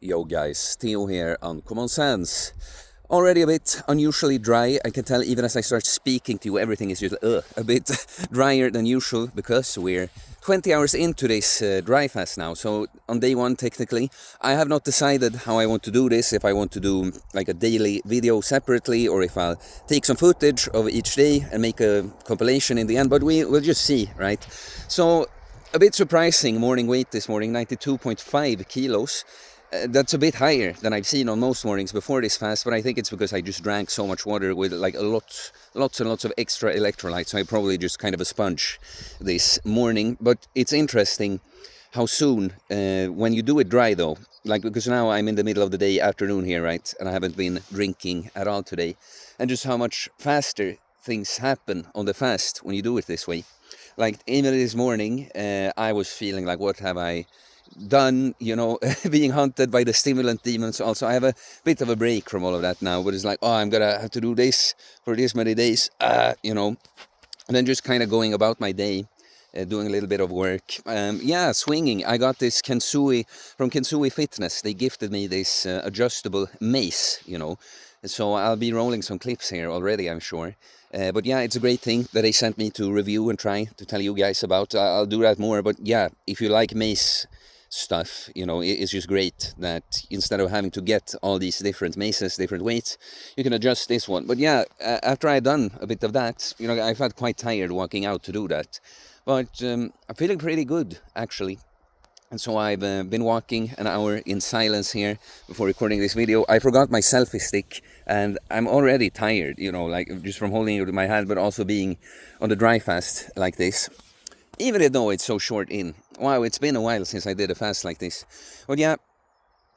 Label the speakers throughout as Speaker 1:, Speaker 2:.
Speaker 1: Yo guys, Theo here on Common Sense. Already a bit unusually dry. I can tell even as I start speaking to you, everything is just a bit drier than usual because we're 20 hours into this dry fast now. So on day one, technically, I have not decided how I want to do this. If I want to do like a daily video separately or if I'll take some footage of each day and make a compilation in the end. But we'll just see, right? So a bit surprising morning weight this morning, 92.5 kilos. That's a bit higher than I've seen on most mornings before this fast, but I think it's because I just drank so much water with like lots and lots of extra electrolytes. So I probably just kind of a sponge this morning. But it's interesting how soon, when you do it dry though, like because now I'm in the middle of the day, afternoon here, right? And I haven't been drinking at all today. And just how much faster things happen on the fast when you do it this way. Like even this morning, I was feeling like, what have I done, being hunted by the stimulant demons. Also, I have a bit of a break from all of that now, but it's like, oh, I'm gonna have to do this for this many days, and then just kind of going about my day, doing a little bit of work. Swinging. I got this Kensui from Kensui Fitness. They gifted me this adjustable mace, so I'll be rolling some clips here already, I'm sure. But yeah, it's a great thing that they sent me to review and try to tell you guys about. I'll do that more, but yeah, if you like mace stuff, it's just great that instead of having to get all these different maces, different weights, you can adjust this one. But yeah, after I've done a bit of that, I felt quite tired walking out to do that. But I'm feeling pretty good, actually. And so I've been walking an hour in silence here before recording this video. I forgot my selfie stick and I'm already tired, like just from holding it with my hand, but also being on the dry fast like this. Even though it's so short in. Wow, it's been a while since I did a fast like this. But yeah,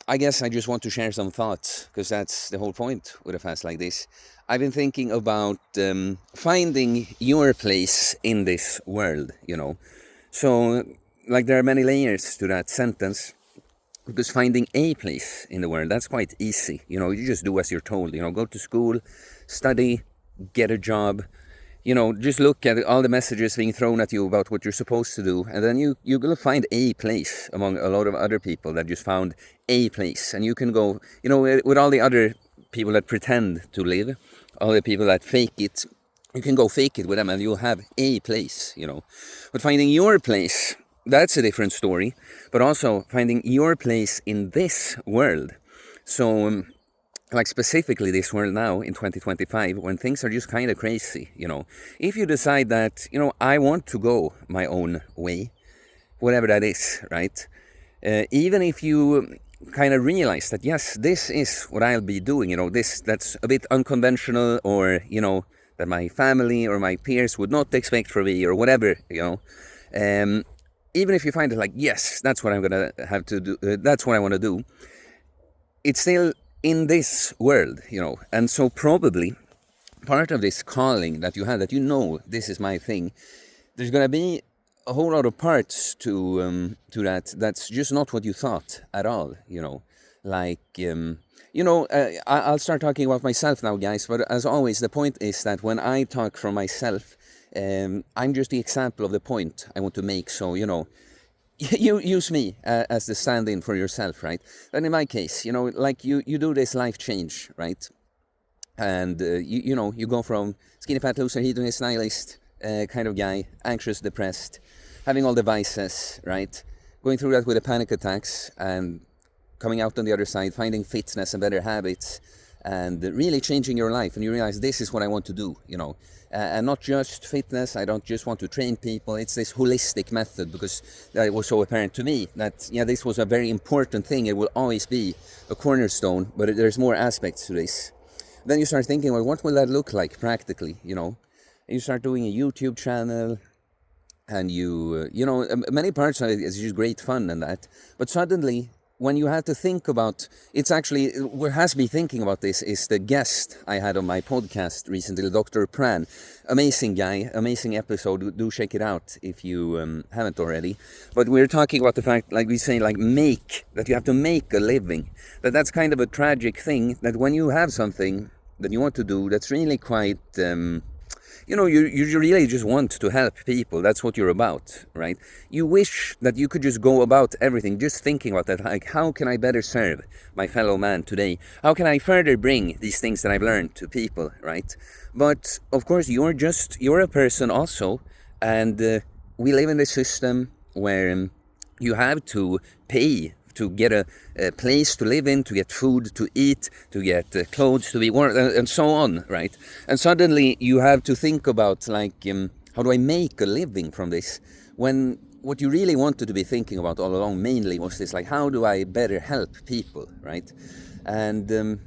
Speaker 1: I guess I just want to share some thoughts, because that's the whole point with a fast like this. I've been thinking about finding your place in this world, So, like, there are many layers to that sentence. Because finding a place in the world, that's quite easy. You just do as you're told. Go to school, study, get a job. Just look at all the messages being thrown at you about what you're supposed to do. And then you're going to find a place among a lot of other people that just found a place. And you can go, with all the other people that pretend to live, all the people that fake it, you can go fake it with them and you'll have a place, But finding your place, that's a different story. But also finding your place in this world. So like specifically this world now in 2025, when things are just kind of crazy, if you decide that, I want to go my own way, whatever that is, right? Even if you kind of realize that, yes, this is what I'll be doing, that's a bit unconventional, or, that my family or my peers would not expect from me, or whatever, even if you find it like, yes, that's what I'm going to have to do, that's what I want to do, it's still in this world, and so probably part of this calling that you have, that this is my thing, there's going to be a whole lot of parts to that's just not what you thought at all, like, I'll start talking about myself now, guys, but as always, the point is that when I talk from myself, I'm just the example of the point I want to make, so, you use me as the stand-in for yourself, right? And in my case, like you do this life change, right? And you go from skinny fat loser, hedonist, nihilist kind of guy, anxious, depressed, having all the vices, right? Going through that with the panic attacks and coming out on the other side, finding fitness and better habits, and really changing your life. And you realize this is what I want to do, and not just fitness. I don't just want to train people. It's this holistic method, because it was so apparent to me that, this was a very important thing. It will always be a cornerstone, but there's more aspects to this. Then you start thinking, well, what will that look like practically, And you start doing a YouTube channel, and many parts of it is just great fun and that. But suddenly, when you have to think about, it's actually, what has me thinking about this is the guest I had on my podcast recently, Dr. Pran. Amazing guy, amazing episode. Do check it out if you haven't already. But we're talking about the fact, like we say, like that you have to make a living. That's kind of a tragic thing, that when you have something that you want to do, that's really quite you really just want to help people. That's what you're about, right? You wish that you could just go about everything just thinking about that, like, how can I better serve my fellow man today? How can I further bring these things that I've learned to people, right? But of course, you're a person also, and we live in this system where you have to pay to get a place to live in, to get food to eat, to get clothes to be worn, and so on, right? And suddenly you have to think about, like, how do I make a living from this? When what you really wanted to be thinking about all along mainly was this, like, how do I better help people, right? And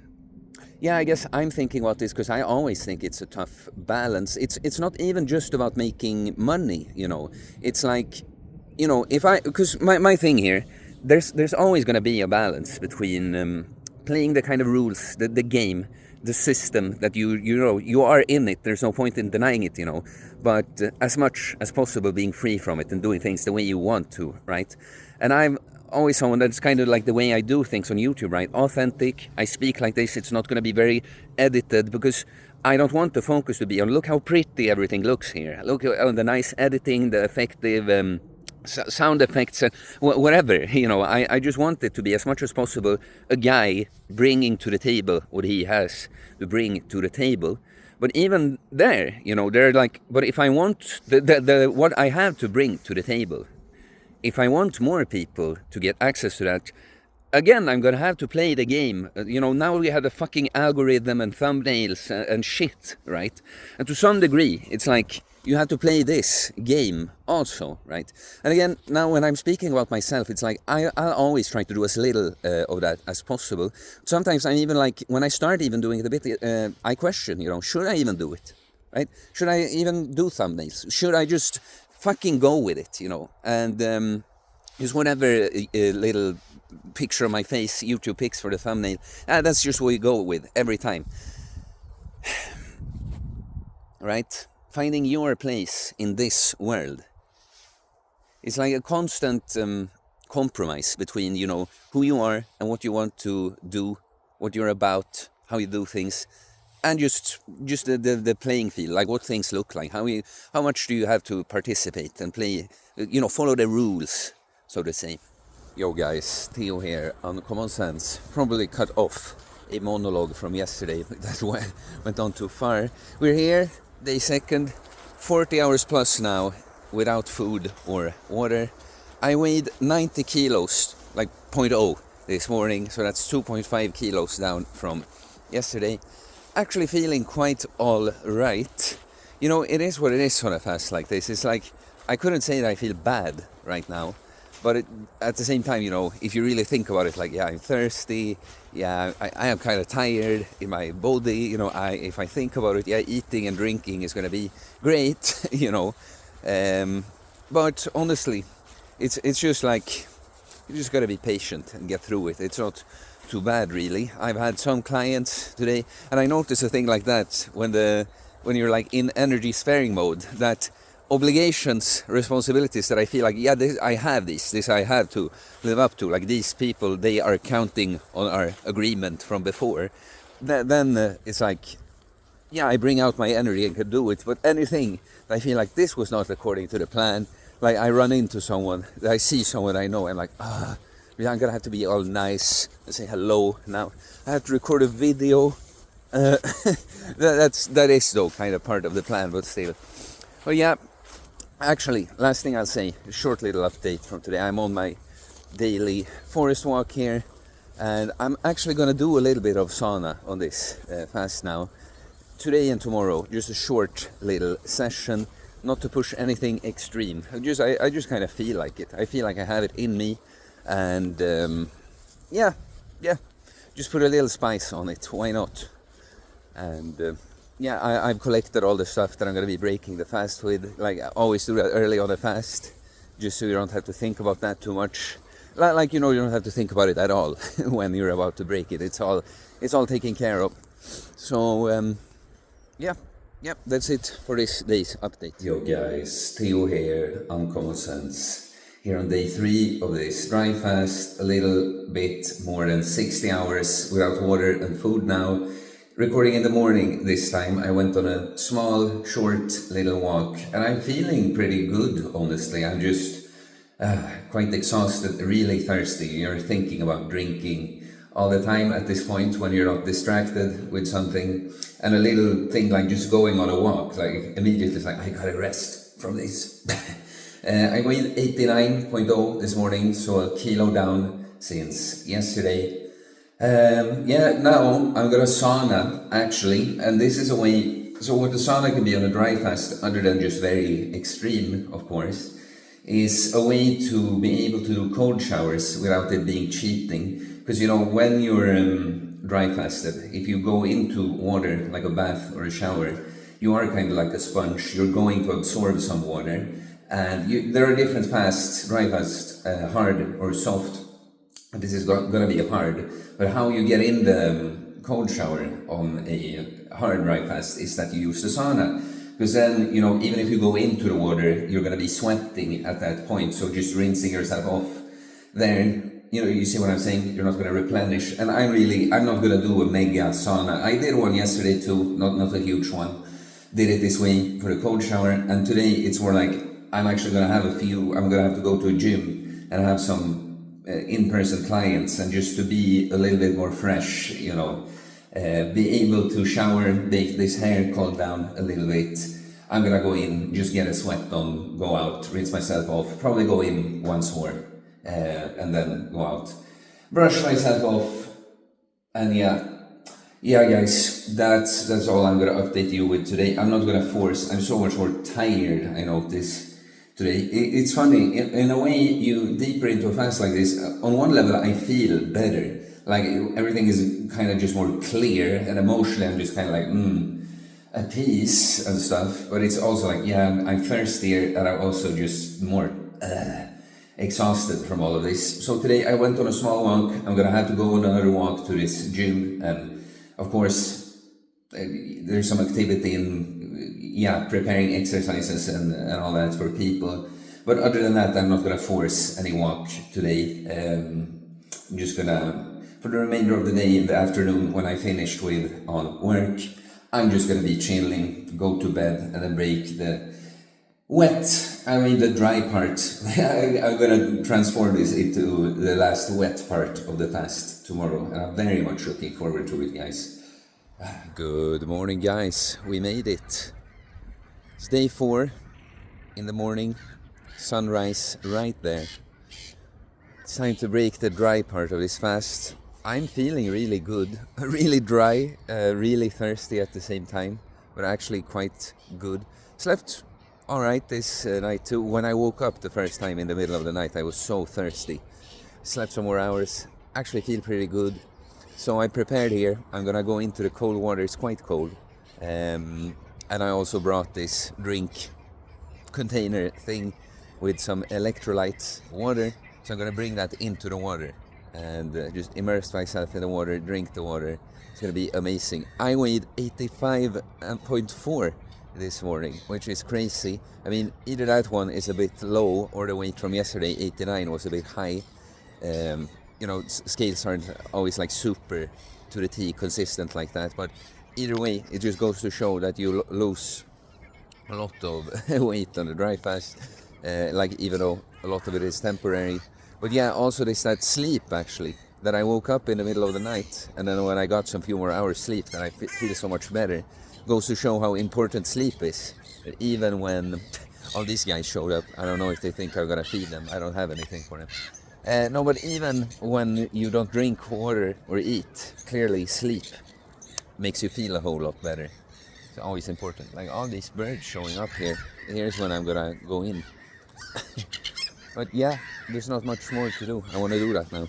Speaker 1: yeah, I guess I'm thinking about this because I always think it's a tough balance. It's not even just about making money, It's like, if I, because my thing here, there's always going to be a balance between playing the kind of rules, the game, the system that you are in it. There's no point in denying it, But as much as possible, being free from it and doing things the way you want to, right? And I'm always someone that's kind of like the way I do things on YouTube, right? Authentic. I speak like this. It's not going to be very edited because I don't want the focus to be on, look how pretty everything looks here. Look at the nice editing, the effective sound effects, whatever. I just want it to be as much as possible a guy bringing to the table what he has to bring to the table. But even there, they're like, but if I want the what I have to bring to the table, if I want more people to get access to that, again, I'm gonna have to play the game. Now we have the fucking algorithm and thumbnails and shit, right? And to some degree, it's like you have to play this game also, right? And again, now when I'm speaking about myself, it's like I'll always try to do as little of that as possible. Sometimes I'm even like, when I start even doing it a bit, I question, should I even do it, right? Should I even do thumbnails? Should I just fucking go with it, And just whatever little picture of my face YouTube picks for the thumbnail, that's just what you go with every time. Right? Finding your place in this world is like a constant compromise between, who you are and what you want to do, what you're about, how you do things, and just the playing field, like what things look like, how much do you have to participate and play, follow the rules, so to say. Yo guys, Theo here on Common Sense. Probably cut off a monologue from yesterday that went on too far. We're here, day second, 40 hours plus now, without food or water. I weighed 90 kilos, like 0.0 this morning, so that's 2.5 kilos down from yesterday. Actually feeling quite all right. It is what it is on a fast like this. It's like, I couldn't say that I feel bad right now. But at the same time, if you really think about it, like, yeah, I'm thirsty, yeah, I am kind of tired in my body, if I think about it, yeah, eating and drinking is going to be great, but honestly, it's just like, you just got to be patient and get through it. It's not too bad, really. I've had some clients today, and I noticed a thing like that when you're like in energy sparing mode, that obligations, responsibilities that I feel like, yeah, I have this I have to live up to, like these people, they are counting on our agreement from before, then it's like, yeah, I bring out my energy and can do it. But anything I feel like this was not according to the plan, like I run into someone, I see someone I know, and like, yeah, I'm gonna have to be all nice and say hello now. I have to record a video. That is though kind of part of the plan, but still. But yeah, actually, last thing I'll say, a short little update from today. I'm on my daily forest walk here, and I'm actually going to do a little bit of sauna on this fast now. Today and tomorrow, just a short little session, not to push anything extreme. I just kind of feel like it. I feel like I have it in me, and yeah, just put a little spice on it. Why not? And yeah, I've collected all the stuff that I'm going to be breaking the fast with. Like, I always do that early on the fast, just so you don't have to think about that too much. Like, you don't have to think about it at all when you're about to break it. It's all taken care of. So, yeah, that's it for this day's update. Yo guys, Theo here, Uncommon Sense. Here on day 3 of this dry fast, a little bit more than 60 hours without water and food now. recording in the morning this time. I went on a small, short little walk, and I'm feeling pretty good, honestly. I'm just quite exhausted, really thirsty. You're thinking about drinking all the time at this point when you're not distracted with something. And a little thing like just going on a walk, like immediately it's like, I gotta rest from this. I weighed 89.0 this morning, so a kilo down since yesterday. Now I'm gonna sauna actually, and this is a way. So what the sauna can be on a dry fast, other than just very extreme, of course, is a way to be able to do cold showers without it being cheating. Because when you're dry fasted, if you go into water like a bath or a shower, you are kind of like a sponge. You're going to absorb some water, and there are different fasts: dry fast, hard or soft. This is going to be hard, but how you get in the cold shower on a hard dry fast is that you use the sauna. Because then, even if you go into the water, you're going to be sweating at that point. So just rinsing yourself off there, you see what I'm saying? You're not going to replenish. And I'm not going to do a mega sauna. I did one yesterday too, not a huge one. Did it this way for the cold shower. And today it's more like I'm actually going to have I'm going to have to go to a gym and have some in-person clients, and just to be a little bit more fresh, be able to shower, make this hair cool down a little bit. I'm gonna go in, just get a sweat on, go out, rinse myself off, probably go in once more, and then go out, brush myself off, and yeah guys, that's all I'm gonna update you with today. I'm not gonna force. I'm so much more tired, I notice today. It's funny, in a way, you deeper into a fast like this, on one level I feel better, like everything is kind of just more clear, and emotionally I'm just kind of like at peace and stuff. But it's also like, I'm thirstier, and I'm also just more exhausted from all of this. So today I went on a small walk. I'm gonna have to go on another walk to this gym, and of course there's some activity in preparing exercises and all that for people. But other than that, I'm not gonna force any walk today. I'm just gonna, for the remainder of the day, in the afternoon when I finished with on work, I'm just gonna be chilling, go to bed, and then break the dry part. I'm gonna transform this into the last wet part of the fast tomorrow, and I'm very much looking forward to it, guys. Good morning, guys. We made it. It's day 4 in the morning, sunrise right there. It's time to break the dry part of this fast. I'm feeling really good, really dry, really thirsty at the same time, but actually quite good. Slept alright this night too. When I woke up the first time in the middle of the night, I was so thirsty. Slept some more hours, actually feel pretty good. So I prepared here. I'm gonna go into the cold water. It's quite cold. And I also brought this drink container thing with some electrolytes, water. So I'm gonna bring that into the water and just immerse myself in the water, drink the water. It's gonna be amazing. I weighed 85.4 this morning, which is crazy. I mean, either that one is a bit low, or the weight from yesterday, 89, was a bit high. Scales aren't always like super to the T consistent like that, but either way, it just goes to show that you lose a lot of weight on the dry fast, even though a lot of it is temporary. But also there's that sleep, actually, that I woke up in the middle of the night, and then when I got some few more hours sleep, then I feel so much better. Goes to show how important sleep is. Even when all these guys showed up, I don't know if they think I'm gonna feed them. I don't have anything for them. No, but even when you don't drink water or eat, clearly sleep makes you feel a whole lot better. It's always important. Like all these birds showing up here. Here's when I'm gonna go in. But there's not much more to do. I want to do that now.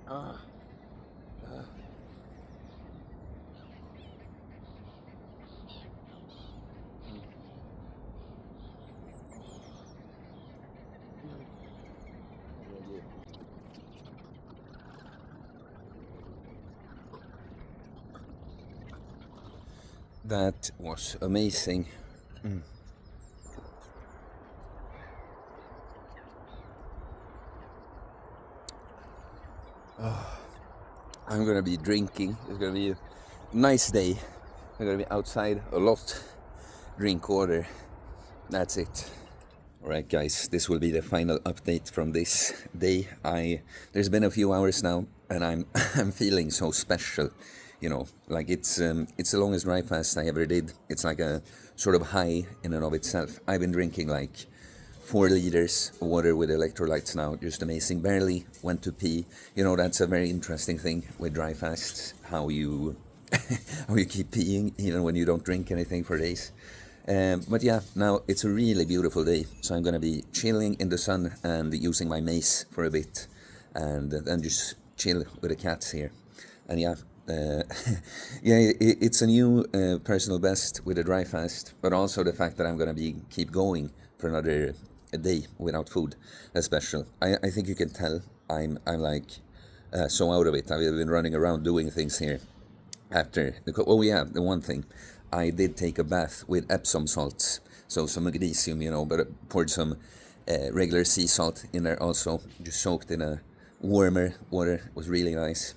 Speaker 1: Ah. That was amazing. I'm gonna be drinking. It's gonna be a nice day. I'm gonna be outside a lot, drink water. That's it. Alright guys, this will be the final update from this day. There's been a few hours now and I'm I'm feeling so special. You know, like it's the longest dry fast I ever did. It's like a sort of high in and of itself. I've been drinking like 4 liters of water with electrolytes now, just amazing. Barely went to pee. You know, that's a very interesting thing with dry fasts, how you how you keep peeing even when you don't drink anything for days. But yeah, now it's a really beautiful day, so I'm gonna be chilling in the sun and using my mace for a bit, and then just chill with the cats here. And yeah, yeah, it's a new personal best with a dry fast, but also the fact that I'm gonna be keep going for another a day without food. That's special. I think you can tell I'm like so out of it. I've been running around doing things here after oh yeah, the one thing I did take a bath with Epsom salts, so some magnesium, you know, but I poured some regular sea salt in there also, just soaked in a warmer water. It was really nice.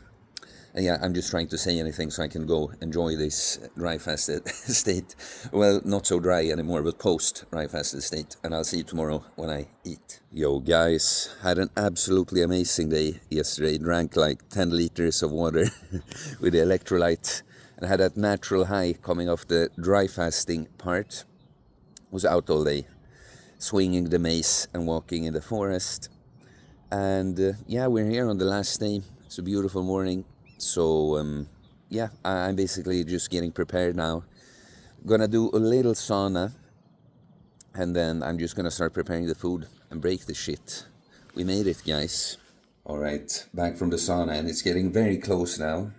Speaker 1: And yeah, I'm just trying to say anything so I can go enjoy this dry fasted state. Well, not so dry anymore, but post dry fasted state. And I'll see you tomorrow when I eat. Yo, guys, had an absolutely amazing day yesterday. Drank like 10 liters of water with the electrolyte and had that natural high coming off the dry fasting part. Was out all day, swinging the mace and walking in the forest. And yeah, we're here on the last day. It's a beautiful morning. So yeah, I'm basically just getting prepared now. Gonna do a little sauna, and then I'm just gonna start preparing the food and break the shit. We made it, guys. All right, back from the sauna, and it's getting very close now.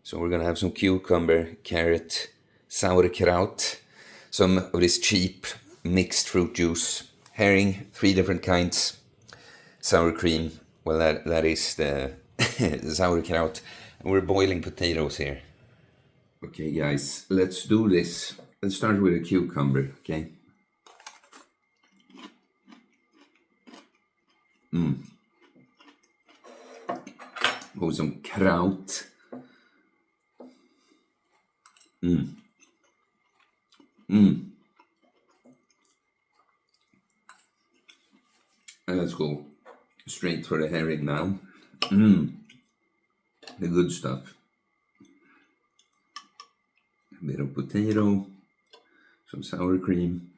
Speaker 1: So we're gonna have some cucumber, carrot, sauerkraut, some of this cheap mixed fruit juice, herring, 3 different kinds, sour cream. Well, that is the sauerkraut. And we're boiling potatoes here. Okay, guys, let's do this. Let's start with a cucumber, okay? Oh, some kraut. And let's go straight for the herring now. The good stuff. A bit of potato, some sour cream.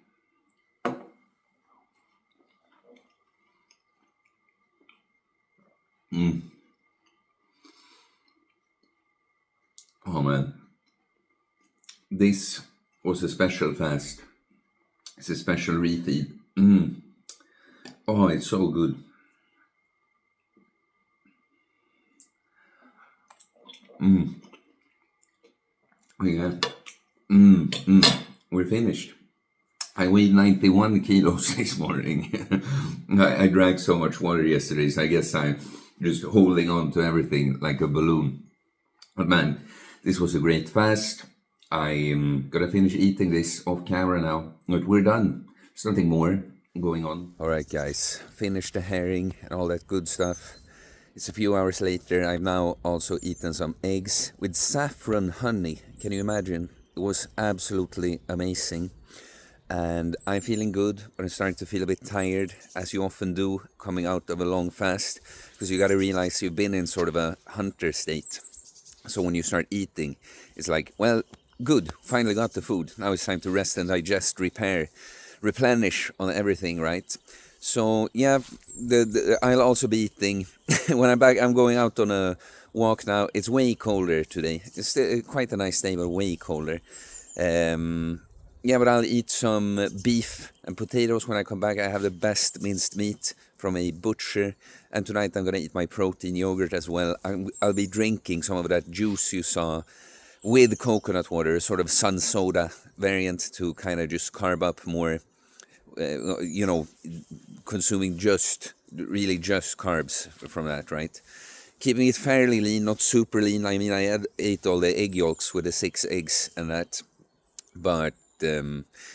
Speaker 1: Oh man, this was a special fast. It's a special refeed. Oh, it's so good. Yeah. We're finished. I weighed 91 kilos this morning. I drank so much water yesterday, so I guess I'm just holding on to everything like a balloon. But man, this was a great fast. I'm gonna finish eating this off camera now. But we're done. There's nothing more going on. Alright guys, finished the herring and all that good stuff. It's a few hours later. I've now also eaten some eggs with saffron honey. Can you imagine? It was absolutely amazing. And I'm feeling good, but I'm starting to feel a bit tired, as you often do coming out of a long fast, because you got to realize you've been in sort of a hunter state. So when you start eating, it's like, well, good, finally got the food. Now it's time to rest and digest, repair, replenish on everything, right? So yeah, I'll also be eating. When I'm back, I'm going out on a walk now. It's way colder today. It's quite a nice day, but way colder. Yeah, but I'll eat some beef and potatoes when I come back. I have the best minced meat from a butcher, and tonight I'm gonna eat my protein yogurt as well. I'll be drinking some of that juice you saw with coconut water, sort of sun soda variant, to kind of just carb up more, consuming really just carbs from that, right? Keeping it fairly lean, not super lean. I mean, I ate all the egg yolks with the 6 eggs and that. But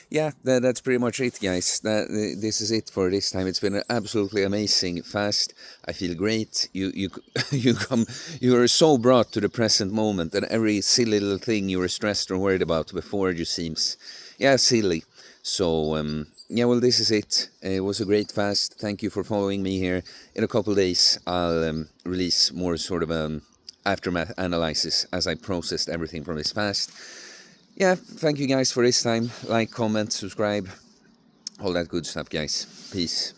Speaker 1: yeah, that's pretty much it, guys. This is it for this time. It's been an absolutely amazing fast. I feel great. You you are so brought to the present moment, and every silly little thing you were stressed or worried about before just seems, yeah, silly. So yeah, well, this is it. It was a great fast. Thank you for following me here. In a couple of days, I'll release more sort of aftermath analysis as I processed everything from this fast. Yeah, thank you guys for this time. Like, comment, subscribe, all that good stuff, guys. Peace.